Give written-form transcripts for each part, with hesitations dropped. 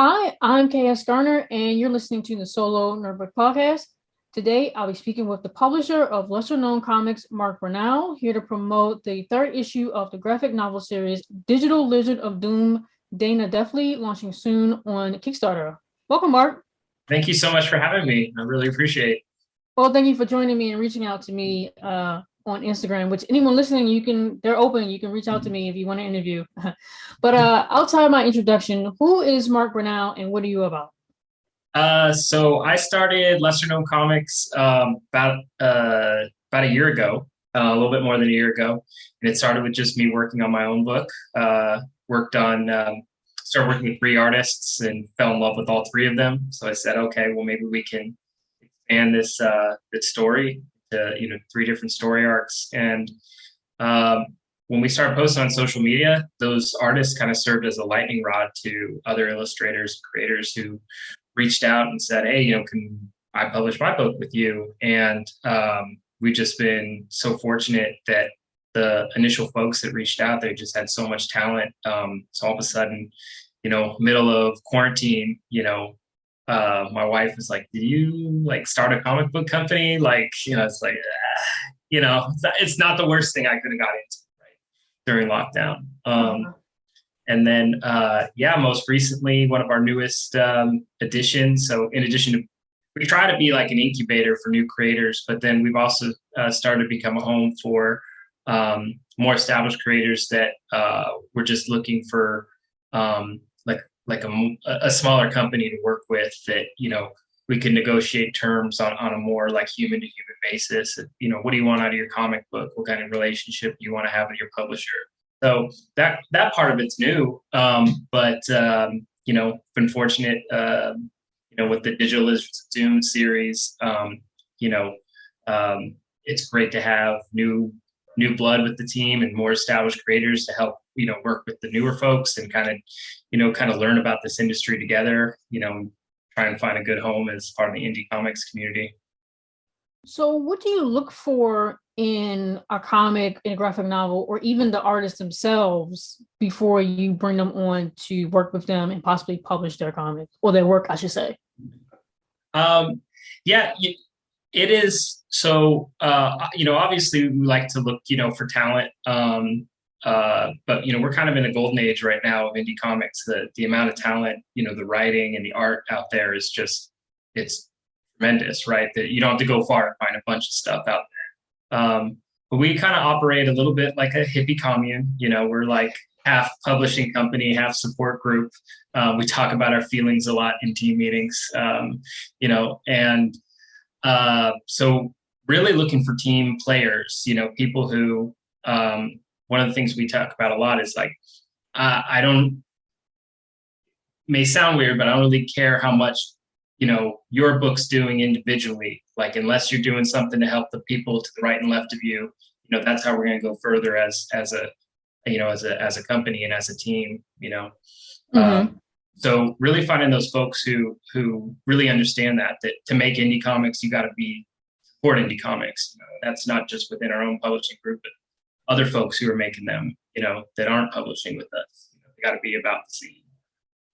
Hi, I'm KS Garner, and you're listening to the Solo Nerdbird podcast. Today, I'll be speaking with the publisher of lesser-known comics, Mark Bernal, here to promote the third issue of the graphic novel series, Digital Lizard of Doom, Dana Deathly, launching soon on Kickstarter. Welcome, Mark. Thank you so much for having me. I really appreciate it. Well, thank you for joining me and reaching out to me on Instagram, which anyone listening, they're open. You can reach out to me if you want to interview. But outside of my introduction, who is Mark Bernal and what are you about? So I started Lesser Known Comics about a year ago, a little bit more than a year ago, and it started with just me working on my own book. Worked on Started working with three artists and fell in love with all three of them. So I said, okay, well maybe we can expand this story to three different story arcs. And when we started posting on social media, those artists kind of served as a lightning rod to other illustrators, creators who reached out and said, hey, can I publish my book with you? And we've just been so fortunate that the initial folks that reached out, they just had so much talent. So all of a sudden, middle of quarantine, my wife was like, do you start a comic book company? It's like, it's not the worst thing I could have got into during lockdown. And then, most recently, one of our newest additions. So in addition to, we try to be like an incubator for new creators, but then we've also started to become a home for more established creators that we're just looking for a smaller company to work with that, we can negotiate terms on a more like human to human basis. What do you want out of your comic book? What kind of relationship do you want to have with your publisher? So that part of it's new, but been fortunate, with the Digital Lizards of Doom series. It's great to have new blood with the team and more established creators to help work with the newer folks and kind of learn about this industry together. Try and find a good home as part of the indie comics community. So, what do you look for in a comic, in a graphic novel, or even the artists themselves before you bring them on to work with them and possibly publish their comic or their work, I should say? It is. So, obviously we like to look, for talent. But, we're kind of in a golden age right now of indie comics. The amount of talent, the writing and the art out there is just, it's tremendous, right? That you don't have to go far to find a bunch of stuff out there. But we kind of operate a little bit like a hippie commune. We're like half publishing company, half support group. We talk about our feelings a lot in team meetings, so really looking for team players, people who, one of the things we talk about a lot is like, may sound weird, but I don't really care how much, your book's doing individually. Like, unless you're doing something to help the people to the right and left of you, that's how we're going to go further as a company and as a team, Mm-hmm. So really finding those folks who really understand that to make indie comics, you got to be support indie comics. That's not just within our own publishing group, but other folks who are making them, that aren't publishing with us. They got to be about the scene.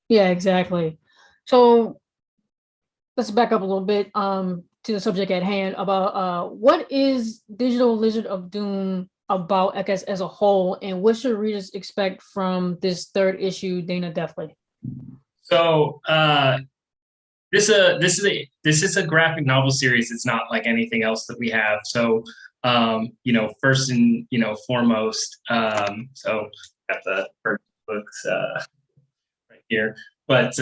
Yeah, exactly. So let's back up a little bit to the subject at hand about what is Digital Lizard of Doom about, I guess, as a whole, and what should readers expect from this third issue, Dana Deathly? So this is a graphic novel series. It's not like anything else that we have. So first and foremost, so got the first books right here, but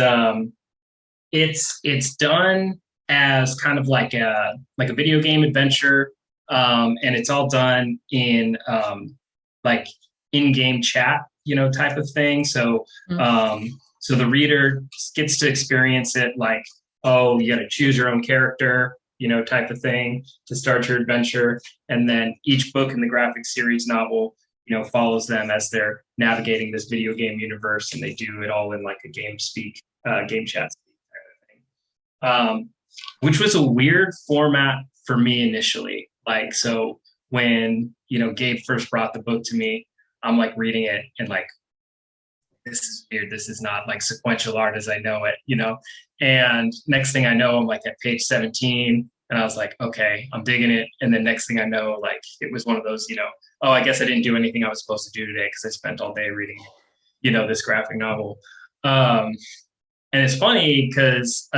it's done as kind of like a video game adventure, and it's all done in like in-game chat, type of thing. So so the reader gets to experience it like, oh, you got to choose your own character, type of thing to start your adventure. And then each book in the graphic series novel, follows them as they're navigating this video game universe, and they do it all in like a game chat speak type of thing. Which was a weird format for me initially. Like, so when, Gabe first brought the book to me, I'm like reading it and like, this is weird. This is not like sequential art as I know it, And next thing I know, I'm like at page 17, and I was like, okay, I'm digging it. And then next thing I know, like it was one of those, oh, I guess I didn't do anything I was supposed to do today because I spent all day reading, this graphic novel. And it's funny because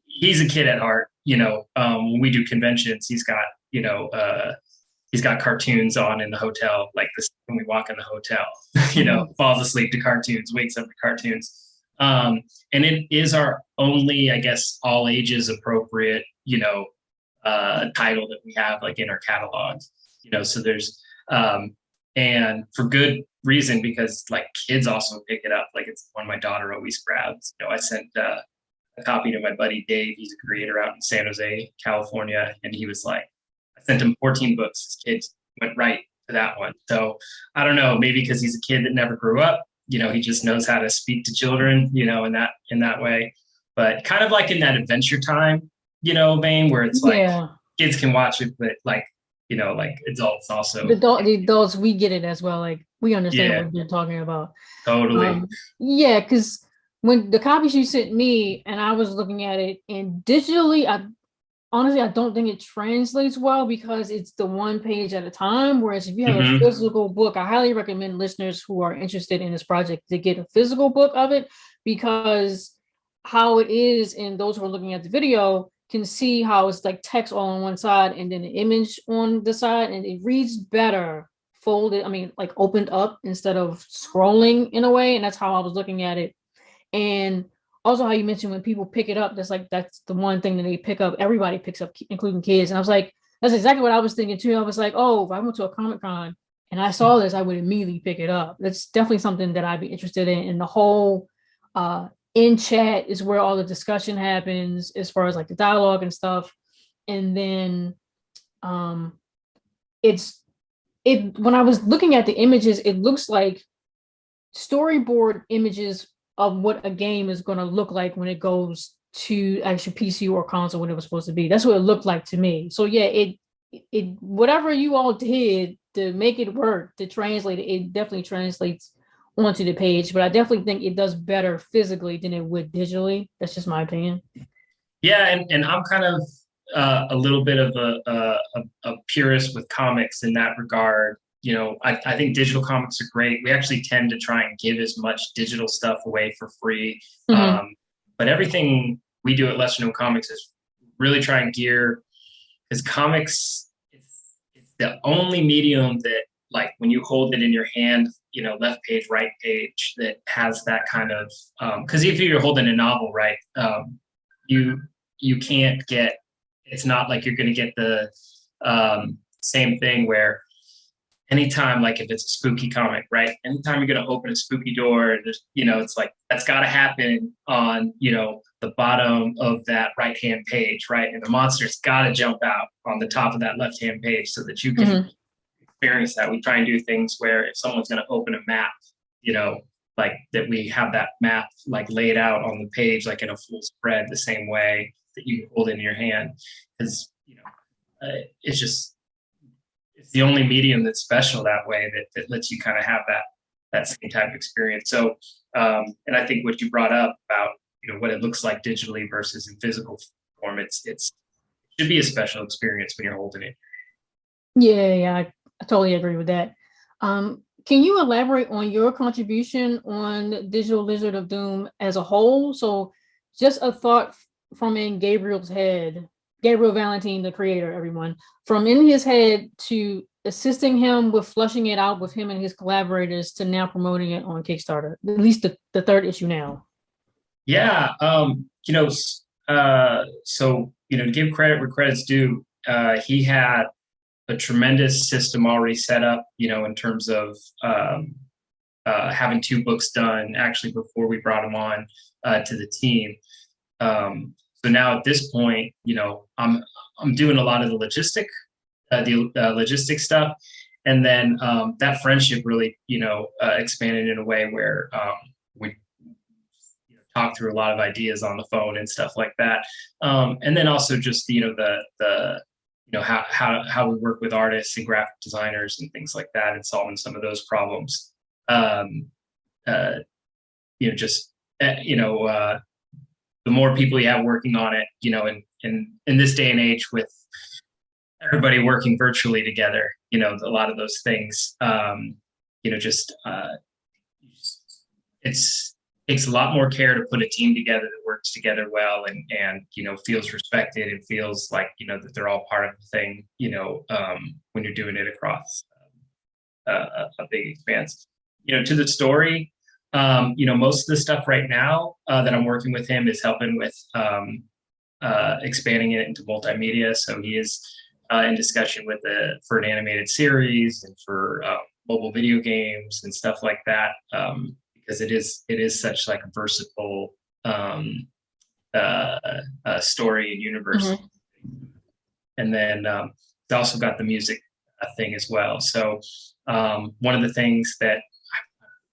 he's a kid at heart. When we do conventions, he's got cartoons on in the hotel, like this when we walk in the hotel, falls asleep to cartoons, wakes up to cartoons. And it is our only, I guess, all ages appropriate, title that we have like in our catalogs, so there's, and for good reason, because like kids also pick it up. Like it's one my daughter always grabs. I sent a copy to my buddy Gabe. He's a creator out in San Jose, California. And he was like, I sent him 14 books. His kids went right to that one. So I don't know, maybe because he's a kid that never grew up, he just knows how to speak to children, in that way. But kind of like in that Adventure Time, vein where it's like kids can watch it, but like, like adults also. The adults, we get it as well. Like we understand what you're talking about. Totally. Because when the copies you sent me and I was looking at it, and digitally, honestly, I don't think it translates well because it's the one page at a time. Whereas if you have a physical book, I highly recommend listeners who are interested in this project to get a physical book of it, because how it is, and those who are looking at the video can see how it's like text all on one side and then the image on the side, and it reads better folded, like opened up instead of scrolling in a way. And that's how I was looking at it. And also how you mentioned when people pick it up, that's the one thing that they pick up. Everybody picks up, including kids. And I was like, that's exactly what I was thinking too. I was like, oh, if I went to a Comic-Con and I saw this, I would immediately pick it up. That's definitely something that I'd be interested in. And the whole in chat is where all the discussion happens as far as like the dialogue and stuff. And then when I was looking at the images, it looks like storyboard images of what a game is going to look like when it goes to actually PC or console when it was supposed to be. That's what it looked like to me. So yeah, it whatever you all did to make it work, to translate it, it definitely translates onto the page. But I definitely think it does better physically than it would digitally. That's just my opinion. Yeah, and I'm kind of a little bit of a purist with comics in that regard. I think digital comics are great. We actually tend to try and give as much digital stuff away for free. But everything we do at Lesser Known Comics is really try and gear, because comics, it's the only medium that, like, when you hold it in your hand, left page, right page, that has that kind of, because if you're holding a novel, right, you can't get, it's not like you're going to get the same thing where anytime, like if it's a spooky comic, right? Anytime you're going to open a spooky door, there's, it's like, that's got to happen on, the bottom of that right-hand page, right? And the monster's got to jump out on the top of that left-hand page so that you can experience that. We try and do things where if someone's going to open a map, like that, we have that map like laid out on the page, like in a full spread, the same way that you can hold it in your hand. Because, it's just, it's the only medium that's special that way, that lets you kind of have that same type of experience. So, and I think what you brought up about, what it looks like digitally versus in physical form, it should be a special experience when you're holding it. Yeah, I totally agree with that. Can you elaborate on your contribution on Digital Lizard of Doom as a whole? So just a thought from in Gabriel's head, Gabriel Valentine, the creator, everyone, from in his head to assisting him with flushing it out with him and his collaborators to now promoting it on Kickstarter, at least the third issue now. Yeah. So, to give credit where credit's due, he had a tremendous system already set up, in terms of having 2 books done actually before we brought him on to the team. So now at this point, I'm doing a lot of the logistic stuff, and then that friendship really, expanded in a way where we talk through a lot of ideas on the phone and stuff like that, and then also just how we work with artists and graphic designers and things like that, and solving some of those problems. uh, just the more people you have working on it, in this day and age with everybody working virtually together, a lot of those things, it's takes a lot more care to put a team together that works together well and feels respected and feels like that they're all part of the thing, when you're doing it across a big expanse. To the story, most of the stuff right now that I'm working with him is helping with expanding it into multimedia. So he is in discussion for an animated series and for mobile video games and stuff like that, because it is such like a versatile story and universe. Mm-hmm. And then it's also got the music thing as well. So one of the things that I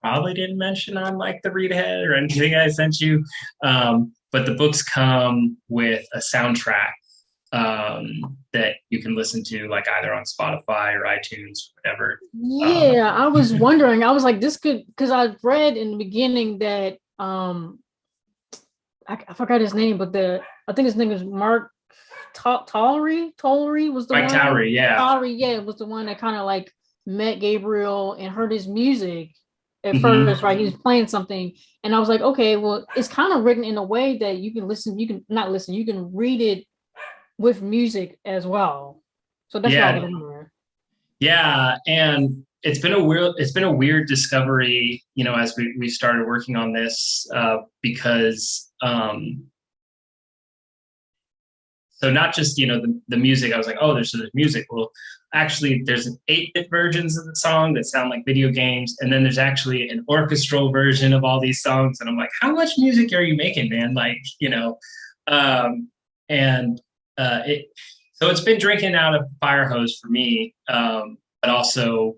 probably didn't mention on like the read ahead or anything I sent you, but the books come with a soundtrack that you can listen to like either on Spotify or iTunes or whatever. Yeah, I was wondering. I was like, this could, because I read in the beginning that I forgot his name, but I think his name is Mark Tollery was the Mike one. Towery, yeah. Towery, yeah, was the one that kind of like met Gabriel and heard his music at first, right? He was playing something, and I was like, okay, well, it's kind of written in a way that you can listen, you can not listen, you can read it with music as well. So that's what I was wondering. Yeah, and it's been a weird discovery, as we started working on this, because so not just the music. I was like, oh, there's music. Well, actually, there's an 8-bit versions of the song that sound like video games, and then there's actually an orchestral version of all these songs. And I'm like, how much music are you making, man? Like, so it's been drinking out of a fire hose for me, but also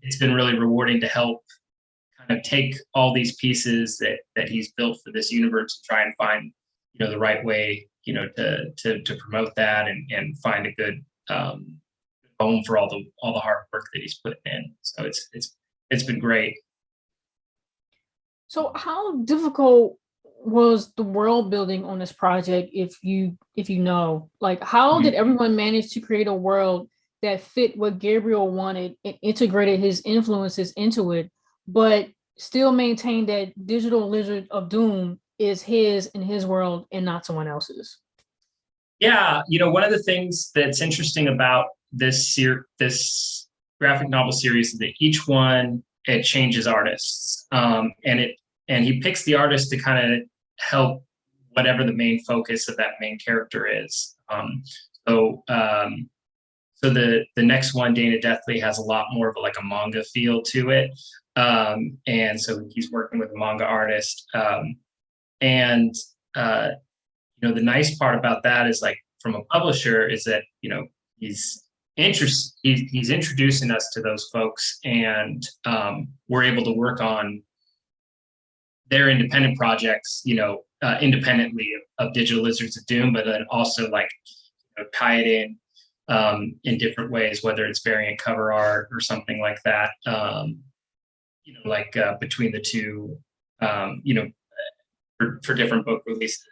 it's been really rewarding to help kind of take all these pieces that he's built for this universe and try and find the right way to promote that and find a good home for all the hard work that he's putting in. So it's been great. So how difficult was the world building on this project, if you know? Like, how did everyone manage to create a world that fit what Gabriel wanted and integrated his influences into it, but still maintained that digital lizard of doom is his in his world and not someone else's? Yeah, one of the things that's interesting about this graphic novel series is that each one, it changes artists, and he picks the artist to kind of help whatever the main focus of that main character is. So the next one, Dana Deathley, has a lot more of a manga feel to it, and so he's working with a manga artist, and the nice part about that is, like, from a publisher, is that he's introducing us to those folks, and we're able to work on their independent projects, independently of Digital Lizards of Doom, but then also tie it in different ways, whether it's variant cover art or something like that, between the two, for different book releases.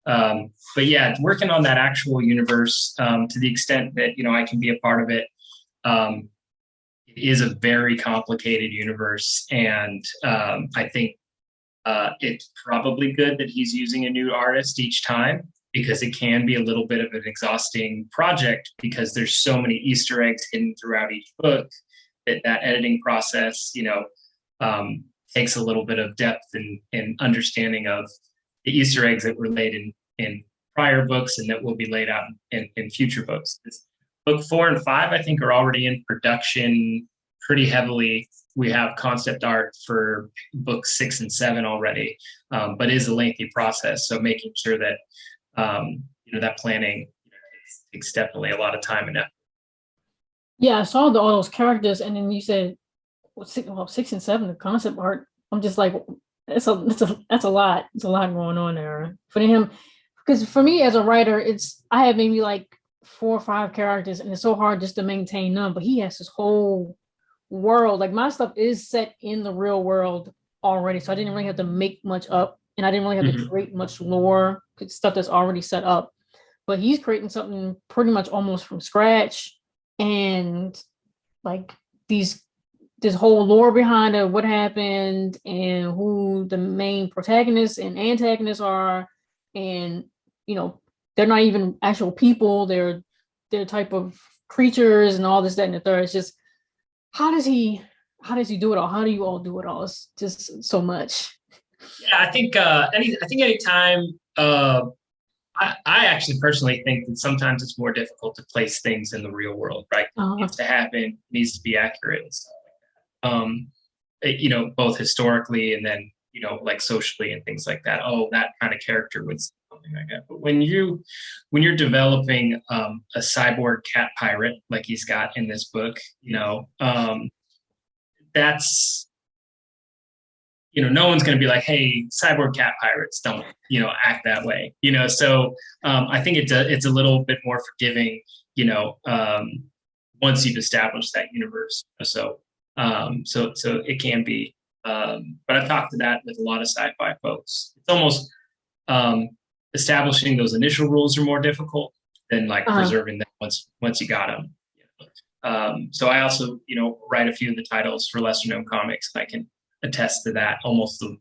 But yeah, working on that actual universe, to the extent that I can be a part of it, it is a very complicated universe, and I think it's probably good that he's using a new artist each time, because it can be a little bit of an exhausting project, because there's so many Easter eggs hidden throughout each book that editing process, takes a little bit of depth and understanding of the Easter eggs that were laid in prior books and that will be laid out in future books. Book 4 and 5, I think, are already in production pretty heavily. We have concept art for book 6 and 7 already, but it is a lengthy process. So making sure that that planning takes definitely a lot of time and effort. Yeah, I saw all those characters, and then you said 6 and 7, the concept art. I'm just like, that's a lot. It's a lot going on there for him. Because for me as a writer, I have maybe 4 or 5 characters, and it's so hard just to maintain them. But he has this whole world, like my stuff is set in the real world already, so I didn't really have to make much up, and I didn't really have to create much lore, stuff that's already set up. But he's creating something pretty much almost from scratch, and like this whole lore behind it, what happened, and who the main protagonists and antagonists are, and they're not even actual people; they're type of creatures and all this, that, and the third. It's just how does he do it all? How do you all do it all? It's just so much. Yeah, I think anytime I actually personally think that sometimes it's more difficult to place things in the real world, right? It needs to happen, needs to be accurate and stuff like that. Both historically and then, like socially and things like that. Oh, that kind of character would say something like that. But when you're developing a cyborg cat pirate like he's got in this book, that's no one's going to be like, hey, cyborg cat pirates don't, act that way, So I think it's a little bit more forgiving, once you've established that universe. So it can be. But I've talked to that with a lot of sci-fi folks. It's almost establishing those initial rules are more difficult than like preserving them once you got them. So I also, write a few of the titles for lesser known comics, and I can attest to that. Almost the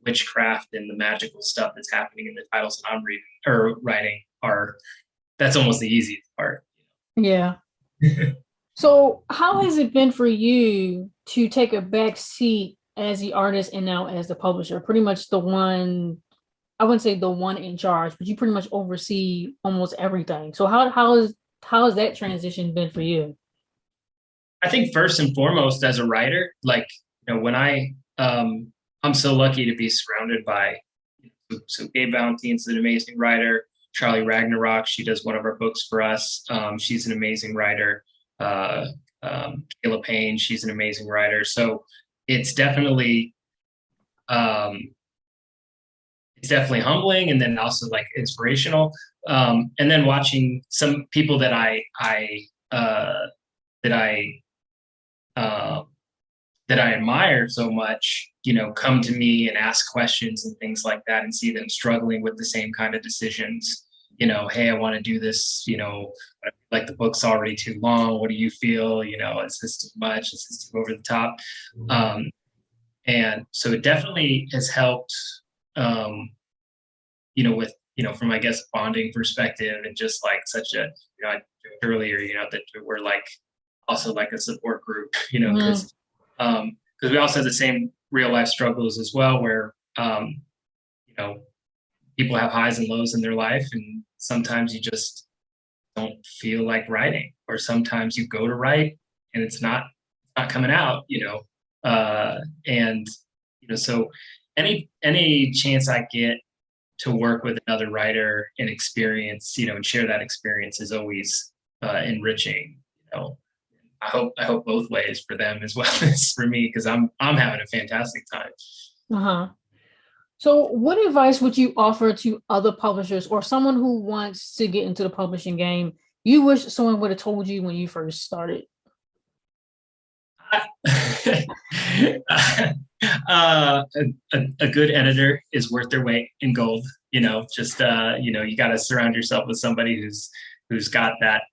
witchcraft and the magical stuff that's happening in the titles that I'm reading or writing that's almost the easiest part. Yeah. So how has it been for you to take a back seat as the artist and now as the publisher? Pretty much the one, I wouldn't say the one in charge, but you pretty much oversee almost everything. So how has that transition been for you? I think first and foremost, as a writer, like, when I'm so lucky to be surrounded by, so Gabe Valentine's an amazing writer. Charlie Ragnarok, she does one of our books for us. She's an amazing writer. Kayla Payne, she's an amazing writer. So it's definitely humbling, and then also like inspirational. And then watching some people that I admire so much, come to me and ask questions and things like that, and see them struggling with the same kind of decisions. Hey, I want to do this, like the book's already too long. What do you feel? Is this too much? Is this too over the top? And so it definitely has helped, with, from, I guess, a bonding perspective, and just like such a, I joked earlier, that we're like also like a support group, because we also have the same real life struggles as well, where, people have highs and lows in their life, and sometimes you just don't feel like writing, or sometimes you go to write and it's not coming out, and, so any chance I get to work with another writer and experience, and share that experience is always enriching. I hope both ways for them as well as for me, because I'm having a fantastic time. So what advice would you offer to other publishers or someone who wants to get into the publishing game you wish someone would have told you when you first started? A good editor is worth their weight in gold. You got to surround yourself with somebody who's got that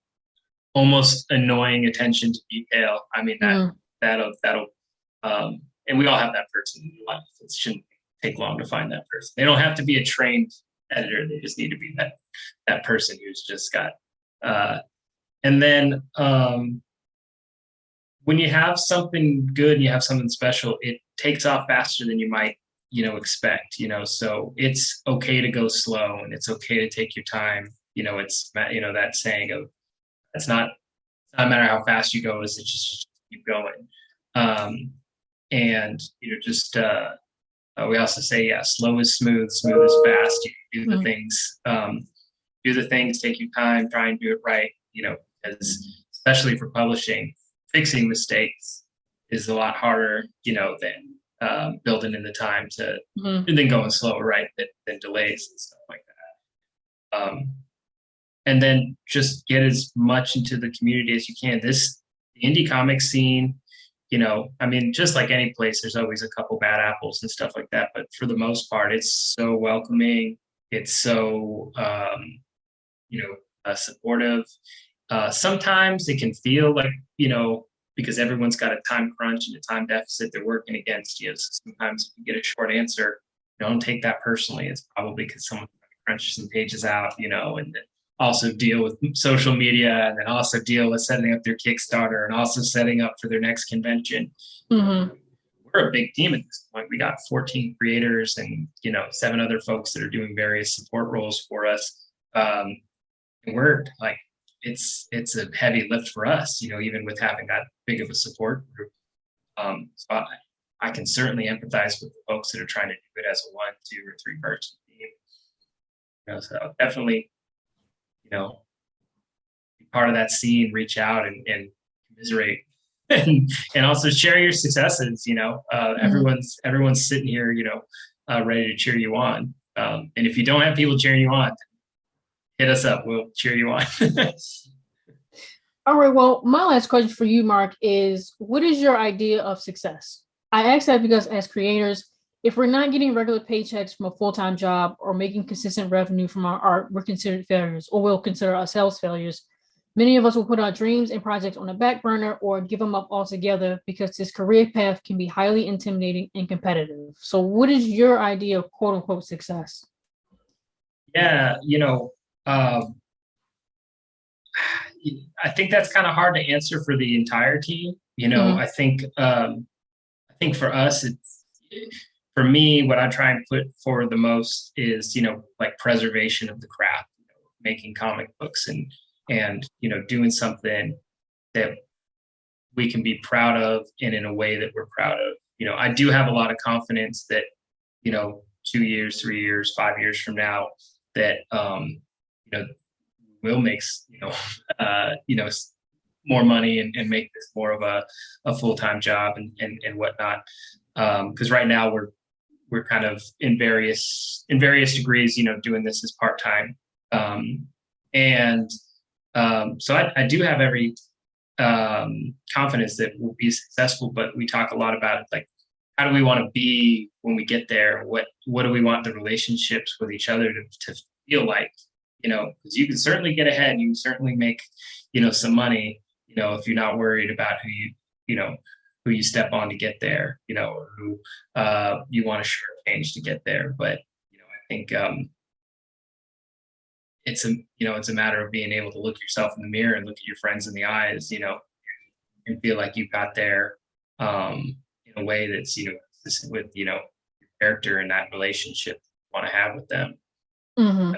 almost annoying attention to detail. I mean, that'll and we all have that person in life. It shouldn't take long to find that person. They don't have to be a trained editor. They just need to be that person who's just got and then when you have something good and you have something special, it takes off faster than you might expect. So it's okay to go slow, and it's okay to take your time. It's that saying of, it's not matter how fast you go, it's just keep going. And we also say, slow is smooth, smooth is fast. You do the things, take your time, try and do it right. Because especially for publishing, fixing mistakes is a lot harder, than building in the time to, and then going slower, right? Than delays and stuff like that. And then just get as much into the community as you can. The indie comic scene I mean, just like any place, there's always a couple bad apples and stuff like that. But for the most part, it's so welcoming. It's so, supportive. Sometimes it can feel like, because everyone's got a time crunch and a time deficit they're working against you. So sometimes if you get a short answer, don't take that personally. It's probably because someone's trying to crunch some pages out, and then also deal with social media, and then also deal with setting up their Kickstarter, and also setting up for their next convention. Mm-hmm. We're a big team at this point. We got 14 creators and 7 other folks that are doing various support roles for us. And we're like, it's a heavy lift for us, even with having that big of a support group. So I can certainly empathize with the folks that are trying to do it as a 1, 2, or 3 person team. So definitely, be part of that scene, reach out and commiserate, and also share your successes. Everyone's sitting here, ready to cheer you on. And if you don't have people cheering you on, hit us up. We'll cheer you on. All right. Well, my last question for you, Mark, is what is your idea of success? I ask that because as creators, if we're not getting regular paychecks from a full-time job or making consistent revenue from our art, we're considered failures, or we'll consider ourselves failures. Many of us will put our dreams and projects on the back burner or give them up altogether because this career path can be highly intimidating and competitive. So what is your idea of quote unquote success? Yeah, I think that's kind of hard to answer for the entire team. I think for us, for me, what I try and put forward the most is, like preservation of the craft, making comic books and doing something that we can be proud of and in a way that we're proud of. I do have a lot of confidence that, 2 years, 3 years, 5 years from now, that we'll make more money and make this more of a full-time job and whatnot. Because right now we're kind of in various degrees, doing this as part-time. So I do have every confidence that we'll be successful, but we talk a lot about it, like, how do we want to be when we get there? What do we want the relationships with each other to feel like? Because you can certainly get ahead, you can certainly make, some money, if you're not worried about who you step on to get there, or who you want to shortchange to get there. But, I think it's a matter of being able to look yourself in the mirror and look at your friends in the eyes, and feel like you got there in a way that's, consistent with, your character and that relationship you want to have with them. Mm-hmm.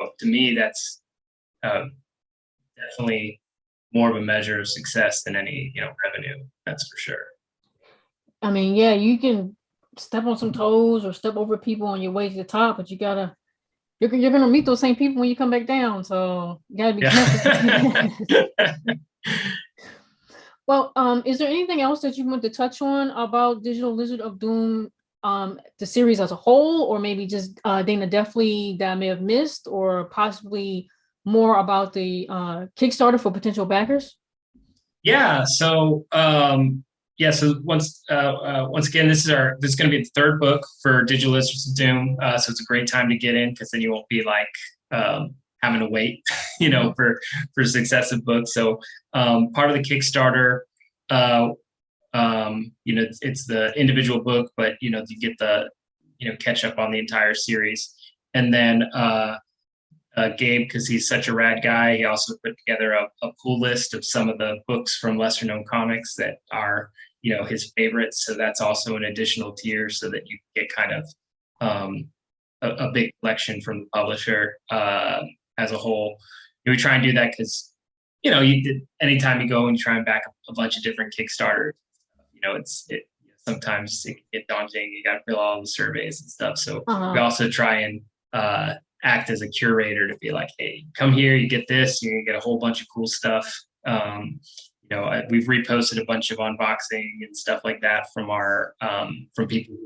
So to me, that's definitely more of a measure of success than any, revenue. That's for sure. I mean, yeah, you can step on some toes or step over people on your way to the top, but you're gonna meet those same people when you come back down. So you gotta be careful. Well, is there anything else that you want to touch on about Digital Lizard of Doom, the series as a whole, or maybe just Dana Deftly that I may have missed, or possibly more about the Kickstarter for potential backers? Yeah. So so once again, this is going to be the 3rd book for Digital Lizards of Doom. So it's a great time to get in, because then you won't be like having to wait, for successive books. So part of the Kickstarter, it's the individual book, but you get the catch up on the entire series. And then Gabe, because he's such a rad guy, he also put together a cool list of some of the books from lesser known comics that are his favorites. So that's also an additional tier, so that you get kind of a big collection from the publisher as a whole. We try and do that because anytime you go and you try and back up a bunch of different Kickstarters, sometimes it can get daunting. You got to fill all the surveys and stuff. So we also try and act as a curator to be like, hey, come here, you get this, you're gonna get a whole bunch of cool stuff. We've reposted a bunch of unboxing and stuff like that from our from people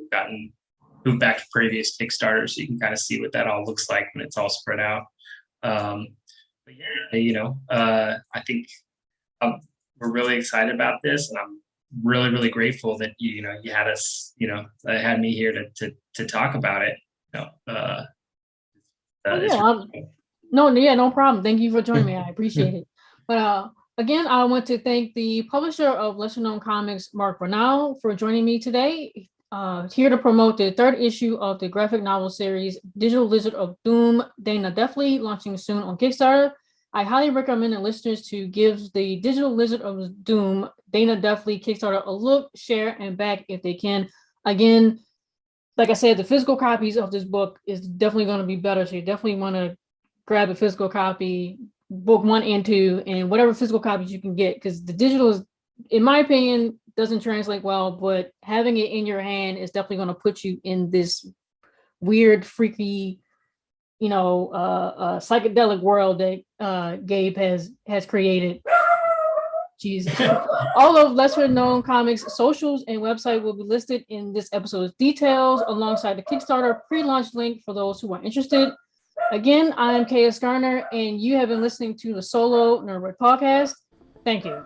who've backed previous Kickstarters, so you can kind of see what that all looks like when it's all spread out. But yeah, I think we're really excited about this, and I'm really, really grateful that you had us, had me here to talk about it. No problem. Thank you for joining me. I appreciate it. But again, I want to thank the publisher of lesser known comics, Mark Bernal, for joining me today. Here to promote the third issue of the graphic novel series, Digital Lizard of Doom, Dana Deathly, launching soon on Kickstarter. I highly recommend the listeners to give the Digital Lizard of Doom, Dana Deathly Kickstarter a look, share, and back if they can. Again, like I said, the physical copies of this book is definitely going to be better. So you definitely want to grab a physical copy, book 1 and 2, and whatever physical copies you can get, because the digital is, in my opinion, doesn't translate well, but having it in your hand is definitely going to put you in this weird, freaky, psychedelic world that Gabe has created. Jesus. All of lesser known comics socials and website will be listed in this episode's details alongside the Kickstarter pre-launch link for those who are interested. Again, I'm K.S. Garner, and you have been listening to the Solo Nerdbird Podcast. Thank you.